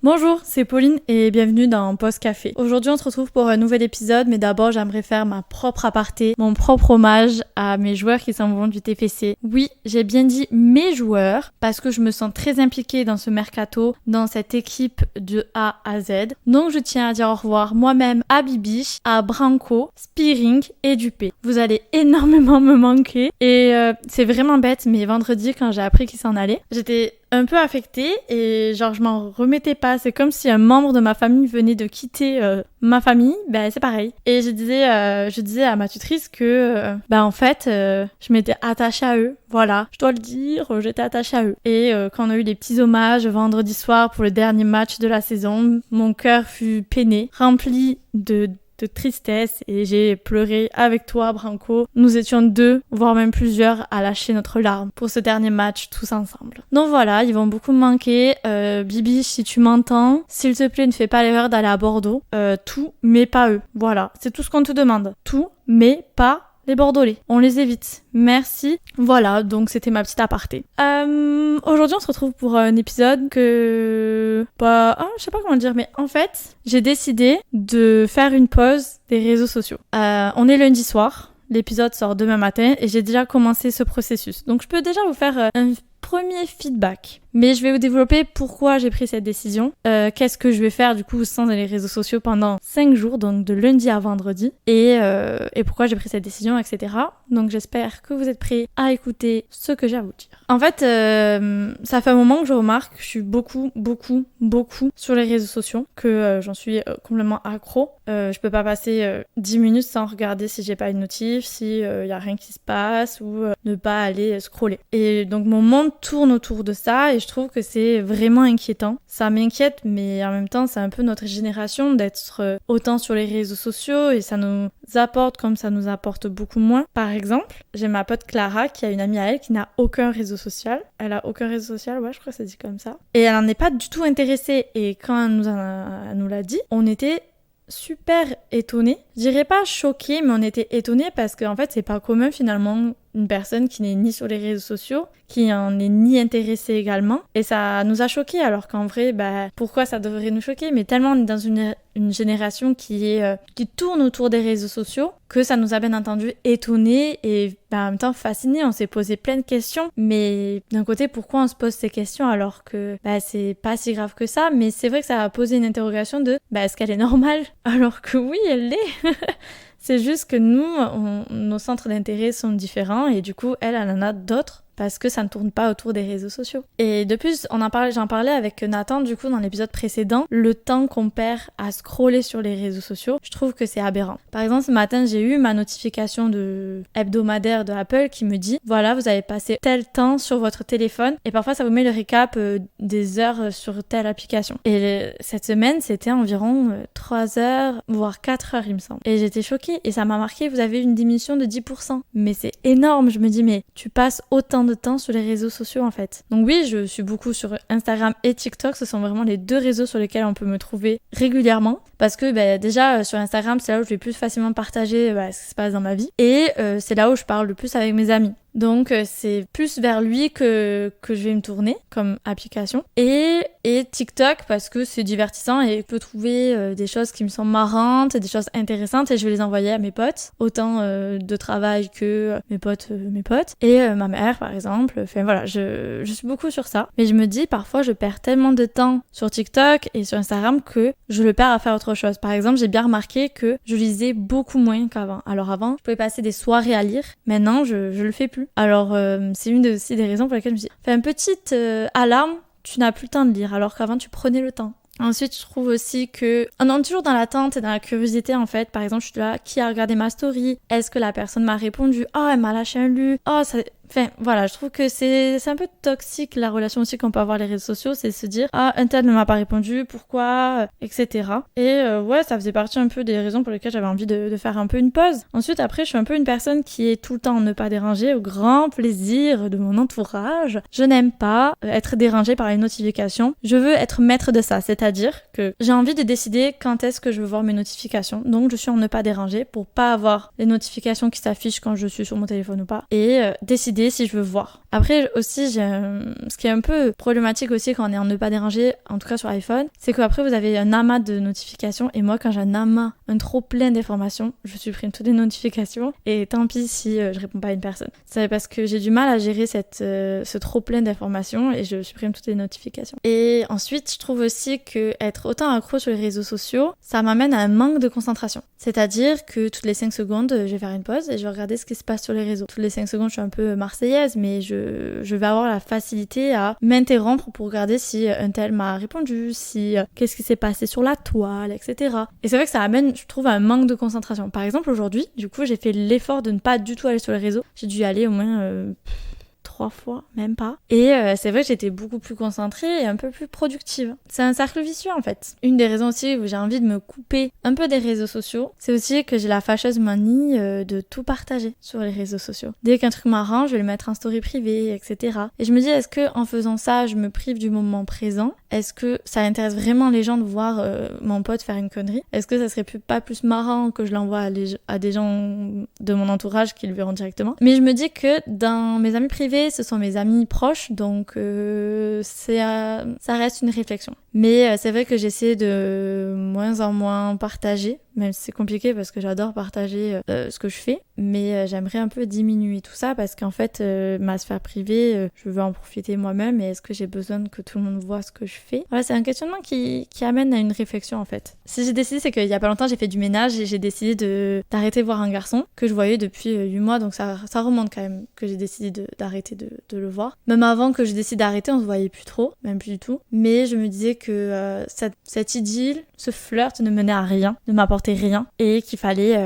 Bonjour, c'est Pauline et bienvenue dans Pause Café. Aujourd'hui on se retrouve pour un nouvel épisode, mais d'abord j'aimerais faire ma propre aparté, mon propre hommage à mes joueurs qui s'en vont du TFC. Oui, j'ai bien dit mes joueurs, parce que je me sens très impliquée dans ce mercato, dans cette équipe de A à Z. Donc je tiens à dire au revoir moi-même à Bibiche, à Branco, Spearing et Dupé. Vous allez énormément me manquer et c'est vraiment bête, mais vendredi quand j'ai appris qu'ils s'en allaient, j'étais un peu affectée et genre je m'en remettais pas. C'est comme si un membre de ma famille venait de quitter ma famille, ben c'est pareil. Et je disais à ma tutrice que en fait je m'étais attachée à eux. Voilà, je dois le dire, j'étais attachée à eux. Et quand on a eu les petits hommages vendredi soir pour le dernier match de la saison, mon cœur fut peiné, rempli de tristesse et j'ai pleuré avec toi, Branco. Nous étions 2, voire même plusieurs, à lâcher notre larme pour ce dernier match tous ensemble. Donc voilà, ils vont beaucoup me manquer. Bibi, si tu m'entends, s'il te plaît, ne fais pas l'erreur d'aller à Bordeaux. Tout, mais pas eux. Voilà, c'est tout ce qu'on te demande. Tout, mais pas les Bordelais. On les évite. Merci. Voilà, donc c'était ma petite aparté. Aujourd'hui, on se retrouve pour un épisode que... je sais pas comment le dire, mais en fait, j'ai décidé de faire une pause des réseaux sociaux. On est lundi soir. L'épisode sort demain matin et j'ai déjà commencé ce processus. Donc, je peux déjà vous faire un premier feedback. Mais je vais vous développer pourquoi j'ai pris cette décision, qu'est-ce que je vais faire du coup sans les réseaux sociaux pendant 5 jours, donc de lundi à vendredi, et pourquoi j'ai pris cette décision, etc. Donc j'espère que vous êtes prêts à écouter ce que j'ai à vous dire. En fait, ça fait un moment que je remarque que je suis beaucoup sur les réseaux sociaux, que j'en suis complètement accro. Je peux pas passer 10 minutes sans regarder si j'ai pas une notif, si y a rien qui se passe, ou ne pas aller scroller. Et donc mon monde tourne autour de ça, et je trouve que c'est vraiment inquiétant. Ça m'inquiète, mais en même temps, c'est un peu notre génération d'être autant sur les réseaux sociaux et ça nous apporte comme ça nous apporte beaucoup moins. Par exemple, j'ai ma pote Clara qui a une amie à elle qui n'a aucun réseau social. Elle a aucun réseau social, ouais, je crois que ça dit comme ça. Et elle en est pas du tout intéressée. Et quand elle nous l'a dit, on était super étonnés. Je dirais pas choqués, mais on était étonnés parce qu'en fait, c'est pas commun finalement une personne qui n'est ni sur les réseaux sociaux, qui en est ni intéressée également. Et ça nous a choqués, alors qu'en vrai, pourquoi ça devrait nous choquer? Mais tellement on est dans une génération qui tourne autour des réseaux sociaux que ça nous a bien entendu étonnés et en même temps fascinés. On s'est posé plein de questions, mais d'un côté, pourquoi on se pose ces questions alors que c'est pas si grave que ça? Mais c'est vrai que ça a posé une interrogation de est-ce qu'elle est normale? Alors que oui, elle l'est. C'est juste que nous, nos centres d'intérêt sont différents et du coup, elle en a d'autres parce que ça ne tourne pas autour des réseaux sociaux. Et de plus, j'en parlais avec Nathan du coup dans l'épisode précédent, le temps qu'on perd à scroller sur les réseaux sociaux, je trouve que c'est aberrant. Par exemple, ce matin, j'ai eu ma notification hebdomadaire de Apple qui me dit « Voilà, vous avez passé tel temps sur votre téléphone » et parfois ça vous met le récap des heures sur telle application. Et cette semaine, c'était environ 3 heures, voire 4 heures, il me semble. Et j'étais choquée et ça m'a marqué, vous avez une diminution de 10%. Mais c'est énorme, je me dis « Mais tu passes autant de temps sur les réseaux sociaux en fait. » Donc oui, je suis beaucoup sur Instagram et TikTok, ce sont vraiment les 2 réseaux sur lesquels on peut me trouver régulièrement parce que déjà sur Instagram, c'est là où je vais plus facilement partager ce qui se passe dans ma vie et c'est là où je parle le plus avec mes amis. Donc c'est plus vers lui que je vais me tourner comme application. Et TikTok parce que c'est divertissant et je peux trouver des choses qui me semblent marrantes, des choses intéressantes et je vais les envoyer à mes potes, autant de travail que mes potes. Et ma mère par exemple. Enfin voilà, je suis beaucoup sur ça. Mais je me dis parfois je perds tellement de temps sur TikTok et sur Instagram que je le perds à faire autre chose. Par exemple, j'ai bien remarqué que je lisais beaucoup moins qu'avant. Alors avant, je pouvais passer des soirées à lire. Maintenant, je le fais plus. Alors, c'est une aussi des raisons pour lesquelles je me dis fais une petite alarme, tu n'as plus le temps de lire, alors qu'avant tu prenais le temps. Ensuite, je trouve aussi que on est toujours dans l'attente et dans la curiosité en fait. Par exemple, je suis là, qui a regardé ma story? Est-ce que la personne m'a répondu? Oh, elle m'a lâché un lu. Oh, ça... Enfin, voilà, je trouve que c'est un peu toxique la relation aussi qu'on peut avoir les réseaux sociaux, c'est se dire ah, un tel ne m'a pas répondu, pourquoi, etc. Et ouais, ça faisait partie un peu des raisons pour lesquelles j'avais envie de faire un peu une pause. Ensuite, après, je suis un peu une personne qui est tout le temps ne pas déranger, au grand plaisir de mon entourage. Je n'aime pas être dérangée par les notifications. Je veux être maître de ça, c'est-à-dire que j'ai envie de décider quand est-ce que je veux voir mes notifications. Donc, je suis en ne pas déranger pour pas avoir les notifications qui s'affichent quand je suis sur mon téléphone ou pas. Et décider si je veux voir. Après aussi, ce qui est un peu problématique aussi quand on est en ne pas déranger, en tout cas sur iPhone, c'est qu'après vous avez un amas de notifications et moi quand j'ai un trop plein d'informations, je supprime toutes les notifications et tant pis si je réponds pas à une personne. C'est parce que j'ai du mal à gérer ce trop plein d'informations et je supprime toutes les notifications. Et ensuite, je trouve aussi que être autant accro sur les réseaux sociaux, ça m'amène à un manque de concentration. C'est-à-dire que toutes les 5 secondes, je vais faire une pause et je vais regarder ce qui se passe sur les réseaux. Toutes les 5 secondes, je suis un peu marseillaise, mais je vais avoir la facilité à m'interrompre pour regarder si un tel m'a répondu, si qu'est-ce qui s'est passé sur la toile, etc. Et c'est vrai que ça amène, je trouve, à un manque de concentration. Par exemple, aujourd'hui, du coup, j'ai fait l'effort de ne pas du tout aller sur les réseaux. J'ai dû y aller au moins 3 fois, même pas. Et c'est vrai que j'étais beaucoup plus concentrée et un peu plus productive. C'est un cercle vicieux en fait. Une des raisons aussi où j'ai envie de me couper un peu des réseaux sociaux, c'est aussi que j'ai la fâcheuse manie de tout partager sur les réseaux sociaux. Dès qu'un truc m'arrange, je vais le mettre en story privée, etc. Et je me dis, est-ce que en faisant ça, je me prive du moment présent? Est-ce que ça intéresse vraiment les gens de voir mon pote faire une connerie? Est-ce que ça serait pas plus marrant que je l'envoie à des gens de mon entourage qui le verront directement? Mais je me dis que dans mes amis privés, ce sont mes amis proches, donc ça reste une réflexion. Mais c'est vrai que j'essaie de moins en moins partager, même si c'est compliqué parce que j'adore partager ce que je fais, mais j'aimerais un peu diminuer tout ça parce qu'en fait, ma sphère privée, je veux en profiter moi-même et est-ce que j'ai besoin que tout le monde voit ce que je fais? Voilà, c'est un questionnement qui amène à une réflexion en fait. Si j'ai décidé, c'est qu'il y a pas longtemps, j'ai fait du ménage et j'ai décidé d'arrêter de voir un garçon que je voyais depuis 8 mois, donc ça remonte quand même que j'ai décidé d'arrêter de le voir. Même avant que je décide d'arrêter, on se voyait plus trop, même plus du tout. Mais je me disais que cette idylle, ce flirt ne menait à rien, ne m'apportait rien et qu'il fallait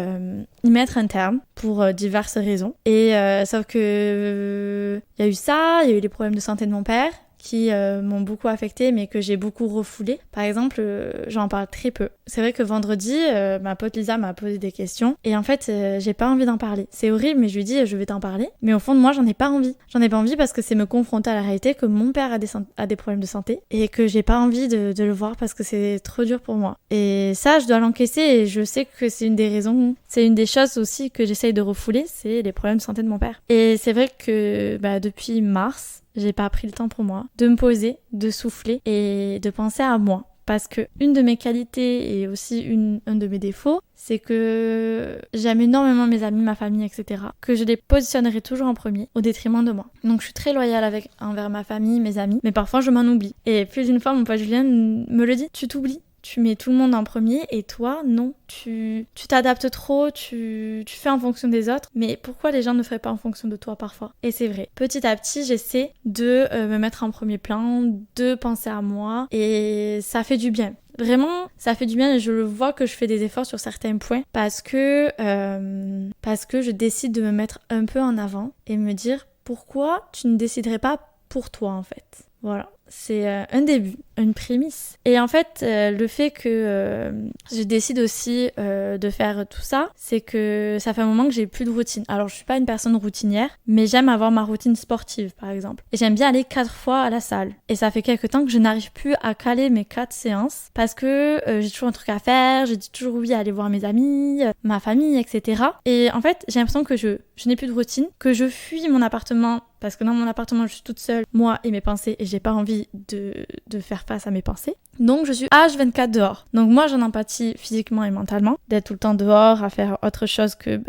y mettre un terme pour diverses raisons. Et sauf que il y a eu ça, il y a eu les problèmes de santé de mon père qui m'ont beaucoup affectée mais que j'ai beaucoup refoulé. Par exemple, j'en parle très peu. C'est vrai que vendredi, ma pote Lisa m'a posé des questions et en fait, j'ai pas envie d'en parler. C'est horrible, mais je lui dis je vais t'en parler. Mais au fond de moi, j'en ai pas envie. J'en ai pas envie parce que c'est me confronter à la réalité que mon père a des problèmes de santé et que j'ai pas envie de le voir parce que c'est trop dur pour moi. Et ça, je dois l'encaisser et je sais que c'est une des raisons, c'est une des choses aussi que j'essaye de refouler, c'est les problèmes de santé de mon père. Et c'est vrai que depuis mars, j'ai pas pris le temps pour moi de me poser, de souffler et de penser à moi. Parce que une de mes qualités et aussi un de mes défauts, c'est que j'aime énormément mes amis, ma famille, etc. Que je les positionnerai toujours en premier, au détriment de moi. Donc je suis très loyale envers ma famille, mes amis, mais parfois je m'en oublie. Et plus d'une fois, mon pote Julien me le dit, tu t'oublies. Tu mets tout le monde en premier et toi, non. Tu t'adaptes trop, tu fais en fonction des autres. Mais pourquoi les gens ne feraient pas en fonction de toi parfois? Et c'est vrai. Petit à petit, j'essaie de me mettre en premier plan, de penser à moi et ça fait du bien. Vraiment, ça fait du bien et je le vois que je fais des efforts sur certains points parce que je décide de me mettre un peu en avant et me dire pourquoi tu ne déciderais pas pour toi en fait. Voilà. C'est un début, une prémisse. Et en fait, le fait que je décide aussi de faire tout ça, c'est que ça fait un moment que j'ai plus de routine. Alors, je suis pas une personne routinière, mais j'aime avoir ma routine sportive, par exemple. Et j'aime bien aller 4 fois à la salle. Et ça fait quelques temps que je n'arrive plus à caler mes 4 séances parce que j'ai toujours un truc à faire, je dis toujours oui à aller voir mes amis, ma famille, etc. Et en fait, j'ai l'impression que je n'ai plus de routine, que je fuis mon appartement parce que dans mon appartement, je suis toute seule, moi et mes pensées, et j'ai pas envie de faire face à mes pensées. Donc je suis H24 dehors. Donc moi j'en empathie physiquement et mentalement d'être tout le temps dehors à faire autre chose que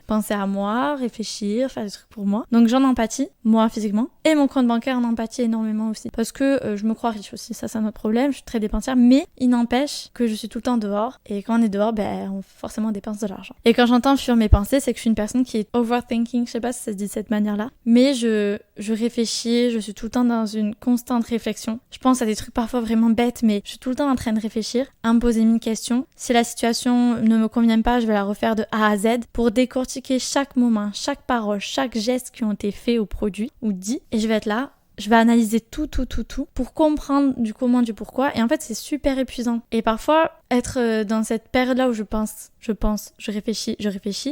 penser à moi, réfléchir, faire des trucs pour moi. Donc j'en empathie, moi physiquement. Et mon compte bancaire en empathie énormément aussi. Parce que je me crois riche aussi, ça c'est un autre problème, je suis très dépensière, mais il n'empêche que je suis tout le temps dehors. Et quand on est dehors, on forcément dépense de l'argent. Et quand j'entends fuir mes pensées, c'est que je suis une personne qui est overthinking, je sais pas si ça se dit de cette manière-là, mais je réfléchis, je suis tout le temps dans une constante réflexion. Je pense à des trucs parfois vraiment bêtes, mais je suis tout le temps en train de réfléchir, à me poser 1000 questions. Si la situation ne me convient pas, je vais la refaire de A à Z pour décortiquer chaque moment, chaque parole, chaque geste qui ont été faits ou produits ou dit. Et je vais être là, je vais analyser tout pour comprendre du comment, du pourquoi. Et en fait, c'est super épuisant. Et parfois, être dans cette période-là où je pense je pense, je réfléchis,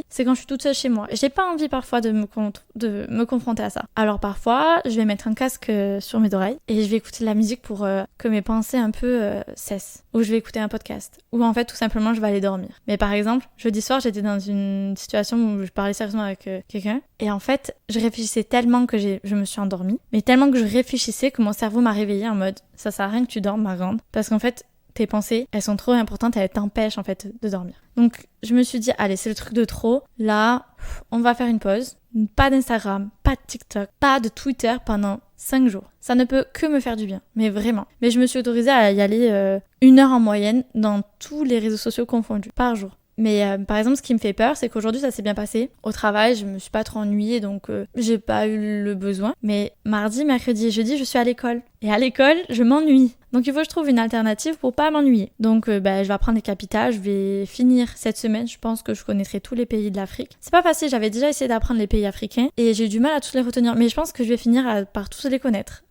c'est quand je suis toute seule chez moi. J'ai pas envie parfois de me confronter à ça. Alors parfois, je vais mettre un casque sur mes oreilles et je vais écouter de la musique pour que mes pensées un peu cessent. Ou je vais écouter un podcast. Ou en fait, tout simplement, je vais aller dormir. Mais par exemple, jeudi soir, j'étais dans une situation où je parlais sérieusement avec quelqu'un. Et en fait, je réfléchissais tellement que je me suis endormie. Mais tellement que je réfléchissais que mon cerveau m'a réveillée en mode « ça sert à rien que tu dormes, ma grande. » Parce qu'en fait, tes pensées, elles sont trop importantes, elles t'empêchent en fait de dormir. Donc, je me suis dit, allez, c'est le truc de trop. Là, on va faire une pause. Pas d'Instagram, pas de TikTok, pas de Twitter pendant 5 jours. Ça ne peut que me faire du bien, mais vraiment. Mais je me suis autorisée à y aller 1 heure en moyenne dans tous les réseaux sociaux confondus, par jour. Mais par exemple, ce qui me fait peur, c'est qu'aujourd'hui, ça s'est bien passé. Au travail, je me suis pas trop ennuyée, donc j'ai pas eu le besoin. Mais mardi, mercredi et jeudi, je suis à l'école. Et à l'école, je m'ennuie. Donc il faut que je trouve une alternative pour pas m'ennuyer. Donc je vais apprendre les capitales, je vais finir cette semaine, je pense que je connaîtrai tous les pays de l'Afrique. C'est pas facile, j'avais déjà essayé d'apprendre les pays africains et j'ai eu du mal à tous les retenir. Mais je pense que je vais finir par tous les connaître.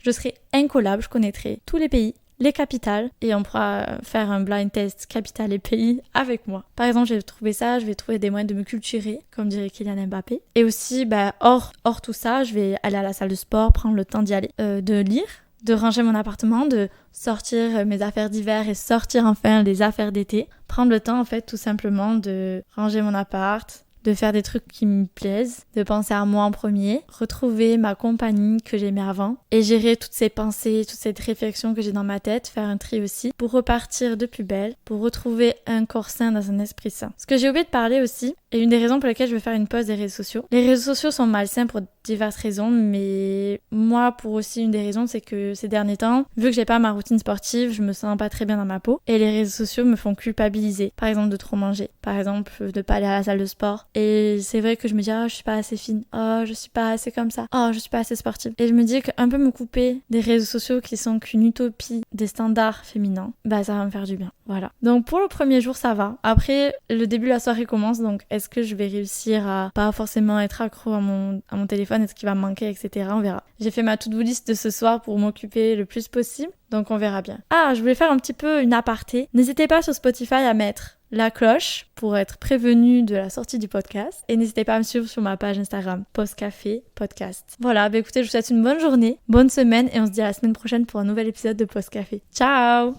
Je serai incollable, je connaîtrai tous les pays, les capitales, et on pourra faire un blind test capitale et pays avec moi. Par exemple, j'ai trouvé ça, je vais trouver des moyens de me culturer, comme dirait Kylian Mbappé. Et aussi, hors tout ça, je vais aller à la salle de sport, prendre le temps d'y aller, de lire, de ranger mon appartement, de sortir mes affaires d'hiver et sortir enfin les affaires d'été. Prendre le temps, en fait, tout simplement de ranger mon appart, de faire des trucs qui me plaisent, de penser à moi en premier, retrouver ma compagnie que j'aimais avant et gérer toutes ces pensées, toute cette réflexion que j'ai dans ma tête, faire un tri aussi pour repartir de plus belle, pour retrouver un corps sain dans un esprit sain. Ce que j'ai oublié de parler aussi, et une des raisons pour lesquelles je veux faire une pause des réseaux sociaux. Les réseaux sociaux sont malsains pour diverses raisons, mais moi, pour aussi une des raisons, c'est que ces derniers temps, vu que j'ai pas ma routine sportive, je me sens pas très bien dans ma peau et les réseaux sociaux me font culpabiliser. Par exemple, de trop manger, par exemple, de pas aller à la salle de sport. Et c'est vrai que je me dis, je suis pas assez fine, je suis pas assez comme ça, je suis pas assez sportive. Et je me dis qu'un peu me couper des réseaux sociaux qui sont qu'une utopie des standards féminins, ça va me faire du bien. Voilà. Donc pour le premier jour, ça va. Après, le début de la soirée commence, donc est-ce que je vais réussir à pas forcément être accro à mon téléphone, est-ce qu'il va me manquer, etc. On verra. J'ai fait ma to-do list de ce soir pour m'occuper le plus possible, donc on verra bien. Je voulais faire un petit peu une aparté. N'hésitez pas sur Spotify à mettre la cloche pour être prévenu de la sortie du podcast. Et n'hésitez pas à me suivre sur ma page Instagram, Pause Café Podcast. Voilà, écoutez, je vous souhaite une bonne journée, bonne semaine et on se dit à la semaine prochaine pour un nouvel épisode de Pause Café. Ciao!